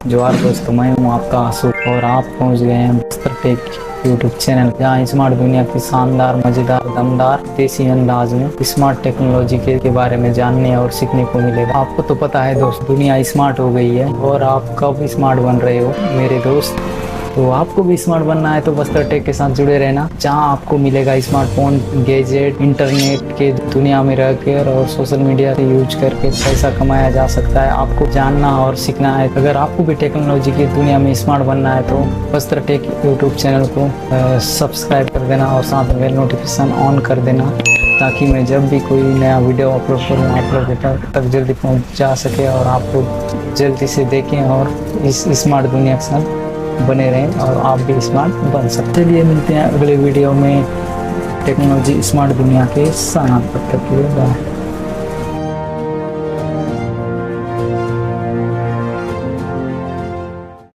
जोहार दोस्तों, मैं हूं आपका आसू और आप पहुंच गए हैं बस्तर टेक यूट्यूब चैनल, जहां स्मार्ट दुनिया की शानदार, मजेदार, दमदार, देसी अंदाज में स्मार्ट टेक्नोलॉजी के बारे में जानने और सीखने को मिलेगा। आपको तो पता है दोस्त, दुनिया स्मार्ट हो गई है और आप कब स्मार्ट बन रहे हो मेरे दोस्त। तो आपको भी स्मार्ट बनना है तो बस्तर टेक के साथ जुड़े रहना, जहां आपको मिलेगा स्मार्टफोन, गैजेट, इंटरनेट के दुनिया में रहकर और सोशल मीडिया से यूज करके पैसा कमाया जा सकता है। आपको जानना और सीखना है। अगर आपको भी टेक्नोलॉजी की दुनिया में स्मार्ट बनना है तो बस्तर टेक यूट्यूब चैनल को सब्सक्राइब कर देना और साथ में बेल नोटिफिकेशन ऑन कर देना, ताकि मैं जब भी कोई नया वीडियो अपलोड करूँ आप लोगों तक जल्दी पहुँच जा सके और आप लोग जल्दी से देखें और इस स्मार्ट दुनिया के साथ बने रहें और आप भी स्मार्ट बन सकते हैं। चलिए मिलते हैं अगले वीडियो में टेक्नोलॉजी स्मार्ट दुनिया के साथ। तब तक के लिए बाय।